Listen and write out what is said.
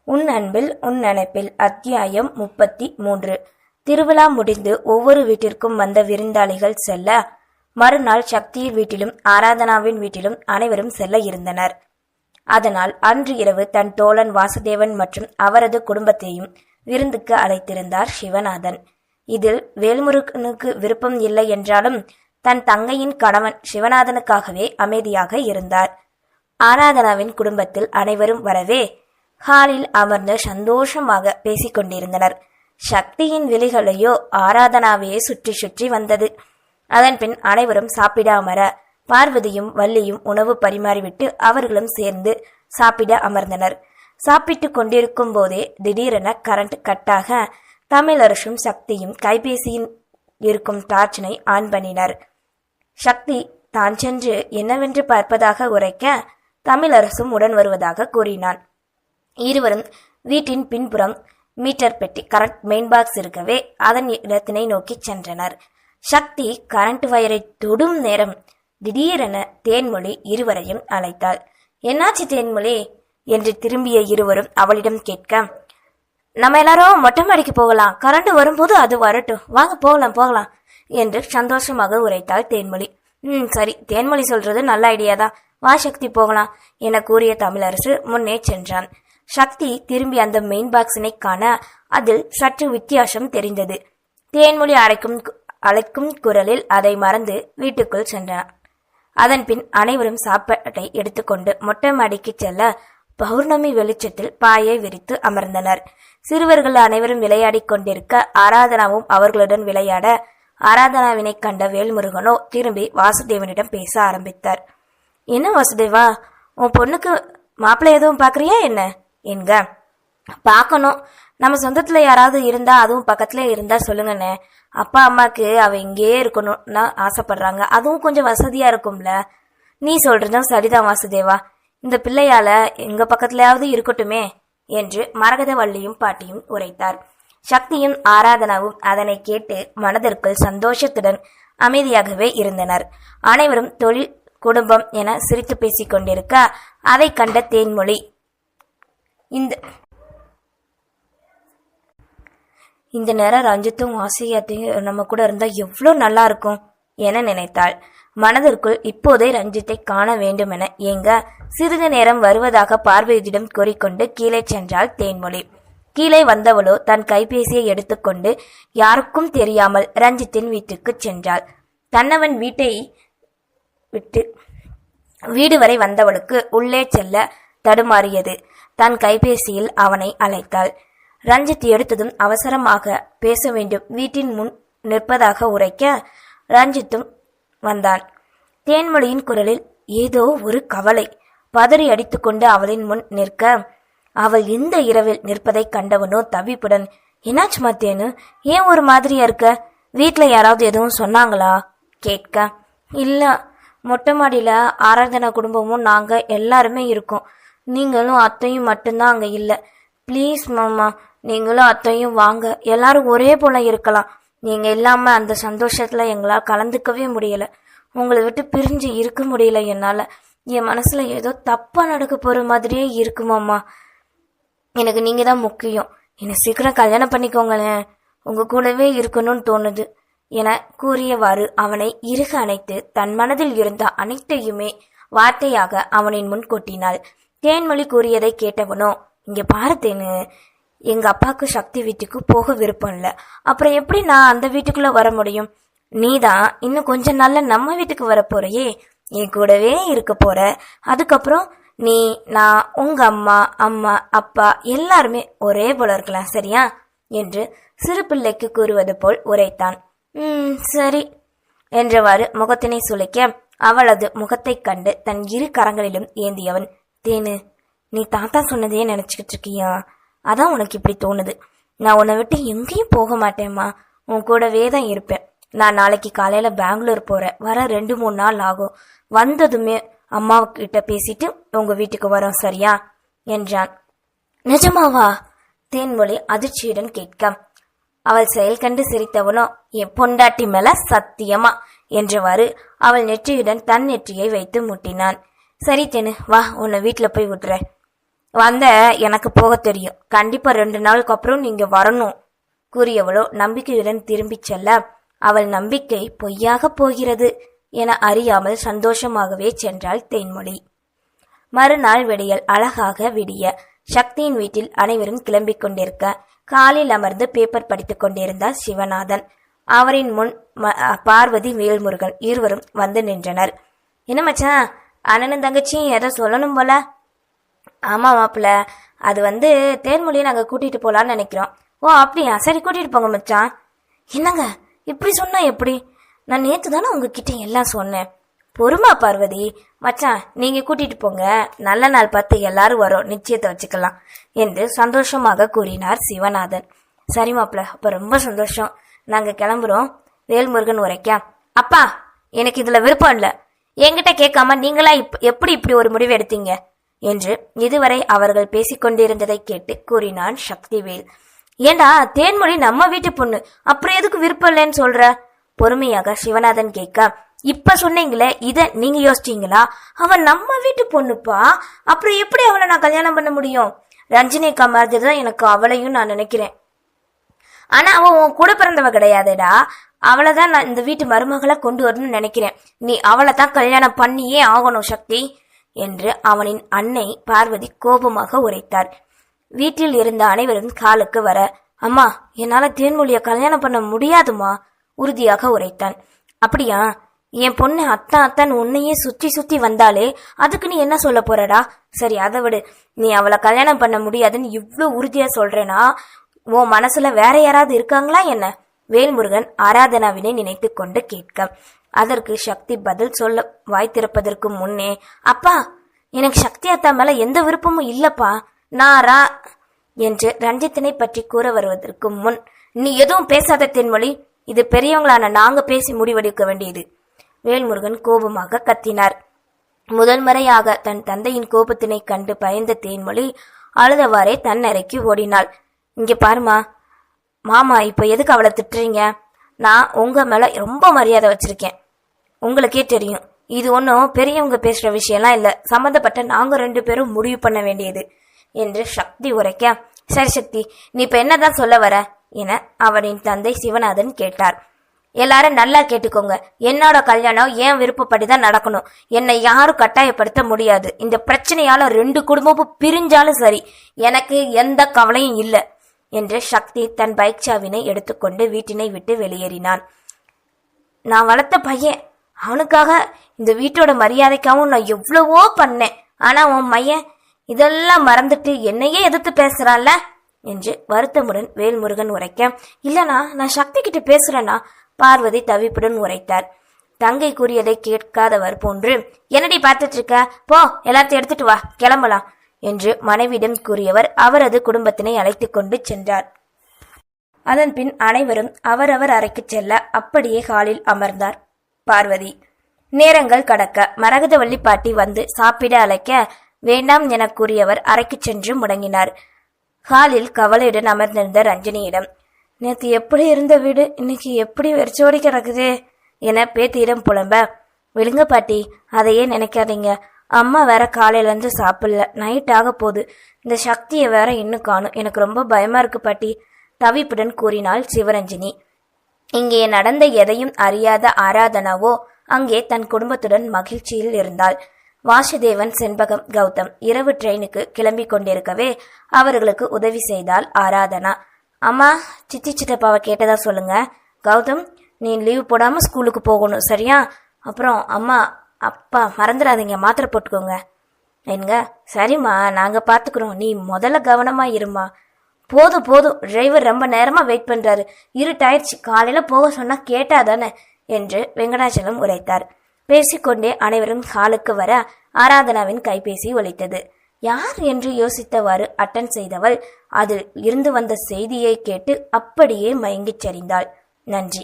உன் அன்பில் உன் நினைப்பில் அத்தியாயம் 33. திருவிழா முடிந்து ஒவ்வொரு வீட்டிற்கும் வந்த விருந்தாளிகள் செல்ல, மறுநாள் சக்தியின் வீட்டிலும் ஆராதனாவின் வீட்டிலும் அனைவரும் செல்ல இருந்தனர். அதனால் அன்று இரவு தன் தோழன் வாசுதேவன் மற்றும் அவரது குடும்பத்தையும் விருந்துக்கு அழைத்திருந்தார் சிவநாதன். இதில் வேல்முருகனுக்கு விருப்பம் இல்லை என்றாலும் தன் தங்கையின் கணவன் சிவநாதனுக்காகவே அமைதியாக இருந்தார். ஆராதனாவின் குடும்பத்தில் அனைவரும் வரவே ஹாலில் அமர்ந்து சந்தோஷமாக பேசிக்கொண்டிருந்தனர். சக்தியின் விழிகளையோ ஆராதனாவையே சுற்றி சுற்றி வந்தது. அதன் பின் அனைவரும் சாப்பிட அமர பார்வதியும் வள்ளியும் உணவு பரிமாறிவிட்டு அவர்களும் சேர்ந்து சாப்பிட அமர்ந்தனர். சாப்பிட்டு கொண்டிருக்கும் போதே திடீரென கரண்ட் கட்டாக தமிழரசும் சக்தியும் கைபேசியில் இருக்கும் டார்ச்சினை ஆன் பண்ணினர். சக்தி தான் சென்று என்னவென்று பார்ப்பதாக உரைக்க தமிழரசும் உடன் வருவதாக கூறினான். இருவரும் வீட்டின் பின்புறம் மீட்டர் பெட்டி கரண்ட் மெயின் பாக்ஸ் இருக்கவே அதன் இடத்தினை நோக்கி சென்றனர். சக்தி கரண்ட் வயரை தொடும் நேரம் திடீரென தேன்மொழி இருவரையும் அழைத்தாள். என்னாச்சு தேன்மொழி என்று திரும்பிய இருவரும் அவளிடம் கேட்க, நம்ம எல்லாரும் மொட்டை மாடிக்கு போகலாம், கரண்ட் வரும்போது அது வரட்டும், வாங்க போகலாம் என்று சந்தோஷமாக உரைத்தாள் தேன்மொழி. சரி, தேன்மொழி சொல்றது நல்ல ஐடியாதான், வா சக்தி போகலாம் என கூறிய தமிழரசு முன்னே சென்றான். சக்தி திரும்பி அந்த மெயின் பாக்ஸினை காண அதில் சற்று வித்தியாசம் தெரிந்தது. தேன்மொழி அழைக்கும் குரலில் அதை மறந்து வீட்டுக்குள் சென்றான். அதன் பின் அனைவரும் சாப்பாட்டை எடுத்துக்கொண்டு மொட்டை மாடிக்கு செல்ல பௌர்ணமி வெளிச்சத்தில் பாயை விரித்து அமர்ந்தனர். சிறுவர்கள் அனைவரும் விளையாடி கொண்டிருக்க ஆராதனாவும் அவர்களுடன் விளையாட, ஆராதனாவினை கண்ட வேல்முருகனோ திரும்பி வாசுதேவனிடம் பேச ஆரம்பித்தார். என்ன வாசுதேவா, உன் பொண்ணுக்கு மாப்பிள்ளை எதுவும் பாக்குறியா என்ன என்க. பார்க்கணும், நம்ம சொந்தத்துல யாராவது இருந்தா, அதுவும் பக்கத்துல இருந்தா சொல்லுங்கண்ணே. அப்பா அம்மாக்கு அவ இங்கேயே இருக்கணும்னு ஆசைப்படுறாங்க, அதுவும் கொஞ்சம் வசதியா இருக்கும்ல. நீ சொல்றதும் சரிதான் வாசுதேவா, இந்த பிள்ளையால எங்க பக்கத்துலயாவது இருக்கட்டுமே என்று மரகதவள்ளியும் பாட்டியும் உரைத்தார். சக்தியும் ஆராதனாவும் அதனை கேட்டு மனதிற்குள் சந்தோஷத்துடன் அமைதியாகவே இருந்தனர். அனைவரும் தொழில் குடும்பம் என சிரித்து பேசிக் கொண்டிருக்க அதை கண்ட தேன்மொழி, இந்த நேரம் ரஞ்சித்தும் வாசியாத்தையும் நம்ம கூட இருந்தா எவ்வளோ நல்லா இருக்கும் என நினைத்தாள். மனதிற்குள் இப்போதே ரஞ்சித்தை காண வேண்டும் என ஏங்க சிறிது நேரம் வருவதாக பார்வதியிடம் கூறிக்கொண்டு கீழே சென்றாள் தேன்மொழி. கீழே வந்தவளோ தன் கைபேசியை எடுத்துக்கொண்டு யாருக்கும் தெரியாமல் ரஞ்சித்தின் வீட்டுக்கு சென்றாள். தன்னவன் வீட்டை விட்டு வீடு வரை வந்தவளுக்கு உள்ளே செல்ல தடுமாறியது. தன் கைபேசியில் அவனை அழைத்தாள். ரஞ்சித் எடுத்ததும் அவசரமாக பேச வேண்டும், வீட்டின் முன் நிற்பதாக உரைக்க ரஞ்சித்தும் வந்தான். தேன்மொழியின் குரலில் ஏதோ ஒரு கவலை. பதறி அடித்துக்கொண்டு அவளின் முன் நிற்க அவள் இந்த இரவில் நிற்பதை கண்டவனோ தவிப்புடன், என்னாச்சு மாத்தேனு, ஏன் ஒரு மாதிரியா இருக்க, வீட்டுல யாராவது எதுவும் சொன்னாங்களா கேட்க, இல்ல, மொட்டை மாடியில ஆராதனா குடும்பமும் நாங்க எல்லாருமே இருக்கோம், நீங்களும் அத்தையும் மட்டும்தான் அங்க இல்ல. ப்ளீஸ் மாமா, நீங்களும் அத்தையும் வாங்க, எல்லாரும் ஒரே போல இருக்கலாம். நீங்க இல்லாம அந்த சந்தோஷத்துல எங்களால் கலந்துக்கவே முடியல. உங்களை விட்டு பிரிஞ்சு இருக்க முடியல என்னால. என் மனசுல ஏதோ தப்பா நடக்க போற மாதிரியே இருக்குமாம்மா. எனக்கு நீங்க தான் முக்கியம். என்னை சீக்கிரம் கல்யாணம் பண்ணிக்கோங்களேன், உங்க கூடவே இருக்கணும்னு தோணுது என கூறியவாறு அவனை இறுக அணைத்து தன் மனதில் இருந்த அனைத்தையுமே வார்த்தையாக அவனின் முன் கொட்டினாள். தேன்மொழி கூறியதை கேட்டவனோ, இங்க பார்த்தேன்னு, எங்க அப்பாவுக்கு சக்தி வீட்டுக்கு போக விருப்பம் இல்ல, அப்புறம் எப்படி நான் அந்த வீட்டுக்குள்ள வர முடியும்? நீதான் இன்னும் கொஞ்ச நாள்ல நம்ம வீட்டுக்கு வர போறையே, என் கூடவே இருக்க போற. அதுக்கப்புறம் நீ, நான், உங்க அம்மா, அப்பா எல்லாருமே ஒரே போல இருக்கலாம், சரியா என்று சிறு பிள்ளைக்கு கூறுவது போல் உரைத்தான். சரி என்றவாறு முகத்தினை சுளைக்க அவளது முகத்தை கண்டு தன் இரு கரங்களிலும் ஏந்தியவன், தேனு, நீ தாத்தா சொன்னதையே நினைச்சுக்கிட்டு இருக்கியா? அதான் உனக்கு இப்படி தோணுது. நான் உன்னை விட்டு எங்கேயும் போக மாட்டேம்மா, உன் கூடவே தான் இருப்பேன். நான் நாளைக்கு காலையில பெங்களூர் போறேன், வர 2-3 நாள் ஆகும். வந்ததுமே அம்மாவுக்கிட்ட பேசிட்டு உங்க வீட்டுக்கு வரோம், சரியா என்றான். நிஜமாவா? தேன்மொழி அதிர்ச்சியுடன் கேட்க அவள் செயல் கண்டு சிரித்தவனோ, என் பொண்டாட்டி மேல சத்தியமா என்றவாறு அவள் நெற்றியுடன் தன் நெற்றியை வைத்து முட்டினான். சரி தேனு, வா, உன்னை வீட்டுல போய் விட்டுற வந்த எனக்கு போக தெரியும், கண்டிப்பா 2 நாளுக்கு அப்புறம் நீங்க வரணும் கூறியவளோ நம்பிக்கையுடன் திரும்பிச் செல்ல, அவள் நம்பிக்கை பொய்யாக போகிறது என அறியாமல் சந்தோஷமாகவே சென்றாள் தேன்மொழி. மறுநாள் விடியல் அழகாக விடிய சக்தியின் வீட்டில் அனைவரும் கிளம்பிக் கொண்டிருக்க காலில் அமர்ந்து பேப்பர் படித்துக் கொண்டிருந்தார் சிவநாதன். அவரின் முன் பார்வதி, வேல்முருகன் இருவரும் வந்து நின்றனர். என்ன மச்சான், அண்ணனும் தங்கச்சியும் ஏதோ சொல்லணும் போல? ஆமா மாப்பிள்ள, அது தேன்மொழியை நாங்க கூட்டிட்டு போலான்னு நினைக்கிறோம். ஓ அப்படியா, சரி கூட்டிட்டு போங்க மச்சான். என்னங்க இப்படி சொன்னா எப்படி? நான் நேத்து தானே உங்ககிட்ட எல்லாம் சொன்னேன். பொறுமா பார்வதி, மச்சான் நீங்க கூட்டிட்டு போங்க, நல்ல நாள் பார்த்து எல்லாரும் வரோம், நிச்சயத்தை வச்சுக்கலாம் என்று சந்தோஷமாக கூறினார் சிவநாதன். சரி மாப்பிள்ள, அப்ப ரொம்ப சந்தோஷம், நாங்க கிளம்புறோம். வேல்முருகன் உரைக்கா, அப்பா எனக்கு இதுல விருப்பம் இல்ல, என்கிட்ட கேட்காம நீங்களா எப்படி இப்படி ஒரு முடிவு எடுத்தீங்க என்று இதுவரை அவர்கள் பேசிக்கொண்டிருந்ததை கேட்டு கூறினான் சக்திவேல். ஏண்டா, தேன்மொழி நம்ம வீட்டு பொண்ணு, அப்புறம் எதுக்கு விருப்பம் இல்லைன்னு சொல்ற? பொறுமையாக சிவநாதன் கேட்க, இப்ப சொன்னீங்களே இத நீங்க யோசிச்சீங்களா? அவன் நம்ம வீட்டு பொண்ணுப்பா, அப்புறம் எப்படி அவளை நான் கல்யாணம் பண்ண முடியும்? ரஞ்சினிக்கா மாதிரிதான் எனக்கு அவளையும் நான் நினைக்கிறேன். ஆனா அவன் உன் கூட பிறந்தவ கிடையாதுடா, அவளைதான் நான் இந்த வீட்டு மருமகளை கொண்டு வரணும்னு நினைக்கிறேன். நீ அவளை தான் கல்யாணம் பண்ணியே ஆகணும் சக்தி என்று அவனின் அன்னை பார்வதி கோபமாக உரைத்தார். வீட்டில் இருந்த அனைவரும் காலுக்கு வர, அம்மா என்னால தேன்மொழிய கல்யாணம் பண்ண முடியாதுமா உறுதியாக உரைத்தான். அப்படியா, என் பொண்ணு அத்தான் உன்னையே சுத்தி சுத்தி வந்தாலே அதுக்கு நீ என்ன சொல்ல போறடா? சரி அதை விடு, நீ அவளை கல்யாணம் பண்ண முடியாதுன்னு இவ்வளவு உறுதியா சொல்றேனா, உன் மனசுல வேற யாராவது இருக்காங்களா என்ன? வேல்முருகன் ஆராதனாவினை நினைத்து கொண்டு கேட்க, அதற்கு சக்தி பதில் சொல்ல வாய்த்திருப்பதற்கு முன்னே, அப்பா எனக்கு சக்தி அத்தா மேல எந்த விருப்பமும் இல்லப்பா, நாரா என்று ரஞ்சித்தினை பற்றி கூற வருவதற்கு முன், நீ எதுவும் பேசாத தேன்மொழி, இது பெரியவங்களான நாங்க பேசி முடிவெடுக்க வேண்டியது. வேல்முருகன் கோபமாக கத்தினார். முதல் முறையாக தன் தந்தையின் கோபத்தினை கண்டு பயந்த தேன்மொழி அழுதவாறே தன் அறைக்கு ஓடினாள். இங்க பாருமா மாமா, இப்ப எதுக்கு அவளை திட்டுறீங்க? நான் உங்க மேல ரொம்ப மரியாதை வச்சிருக்கேன், உங்களுக்கே தெரியும். இது ஒன்னும் பெரியவங்க பேசுற விஷயம்லாம் இல்ல, சம்பந்தப்பட்ட நாங்க 2 பேரும் முடிவு பண்ண வேண்டியது என்று சக்தி உரைக்க, சரி சக்தி, நீ இப்ப என்னதான் சொல்ல வர என அவனின் தந்தை சிவநாதன் கேட்டார். எல்லாரும் நல்லா கேட்டுக்கோங்க, என்னோட கல்யாணம் என் விருப்பப்படிதான் நடக்கணும், என்னை யாரும் கட்டாயப்படுத்த முடியாது. இந்த பிரச்சனையால 2 குடும்பமும் பிரிஞ்சாலும் சரி, எனக்கு எந்த கவலையும் இல்லை என்று சக்தி தன் பைக் சாவினை எடுத்துக்கொண்டு வீட்டினை விட்டு வெளியேறினான். நான் வளர்த்த பையன், அவனுக்காக இந்த வீட்டோட மரியாதைக்காகவும் நான் எவ்வளவோ பண்ணேன், ஆனா உன் மையன் இதெல்லாம் மறந்துட்டு என்னையே எதிர்த்து பேசுறான்ல என்று வருத்தமுடன் வேல்முருகன் உரைக்க, இல்லனா நான் சக்தி கிட்ட பேசுறேன்னா பார்வதி தவிப்புடன் உரைத்தார். தங்கை கூறியதை கேட்காதவர் போன்று, என்னடி பார்த்துட்டு இருக்க, போ எல்லாத்தையும் எடுத்துட்டு வா, கிளம்பலாம் என்று மனைவியிடம் கூறியவர் அவரது குடும்பத்தினை அழைத்துக் கொண்டு சென்றார். அதன் பின் அனைவரும் அவரவர் அறைக்கு செல்ல அப்படியே ஹாலில் அமர்ந்தார் பார்வதி. நேரங்கள் கடக்க மரகதவள்ளி பாட்டி வந்து சாப்பிட அழைக்க, வேண்டாம் என கூறியவர் அறைக்கு சென்று முடங்கினார். ஹாலில் கவலையுடன் அமர்ந்திருந்த ரஞ்சினியிடம், நேற்று எப்படி இருந்த வீடு இன்னைக்கு எப்படி வெறிச்சோடி கிடக்குது என பேத்தியிடம் புலம்ப, விழுங்க பாட்டி, அதையே நினைக்காதீங்க, அம்மா வேற காலையில இருந்து சாப்பிடல, நைட் ஆக போகுது, இந்த சக்தியை வேற இன்னும் காணும், எனக்கு ரொம்ப பயமா இருக்கு பாட்டி தவிப்புடன் கூறினாள் சிவரஞ்சினி. இங்கே நடந்த எதையும் அறியாத ஆராதனாவோ அங்கே தன் குடும்பத்துடன் மகிழ்ச்சியில் இருந்தாள். வாசுதேவன், செண்பகம், கௌதம் இரவு ட்ரெயினுக்கு கிளம்பி கொண்டிருக்கவே அவர்களுக்கு உதவி செய்தாள் ஆராதனா. அம்மா, சித்தி சித்தப்பாவை கேட்டதா சொல்லுங்க. கௌதம், நீ லீவ் போடாம ஸ்கூலுக்கு போகணும், சரியா? அப்புறம் அம்மா அப்பா மறந்துடாதீங்க, மாத்திரை போட்டுக்கோங்க. எங்க சரிம்மா, நாங்க பாத்துக்கிறோம், நீ முதல்ல கவனமா இருமா. போதும் போதும், டிரைவர் ரொம்ப நேரமா வெயிட் பண்றாரு, இருட்டாயிடுச்சு, காலையில போக சொன்னா கேட்டாதானே என்று வெங்கடாச்சலம் உரைத்தார். பேசிக்கொண்டே அனைவரும் ஹாலுக்கு வர ஆராதனாவின் கைபேசி ஒலித்தது. யார் என்று யோசித்தவாறு அட்டன் செய்தவள் அதில் இருந்து வந்த செய்தியை கேட்டு அப்படியே மயங்கிச் சரிந்தாள். நன்றி.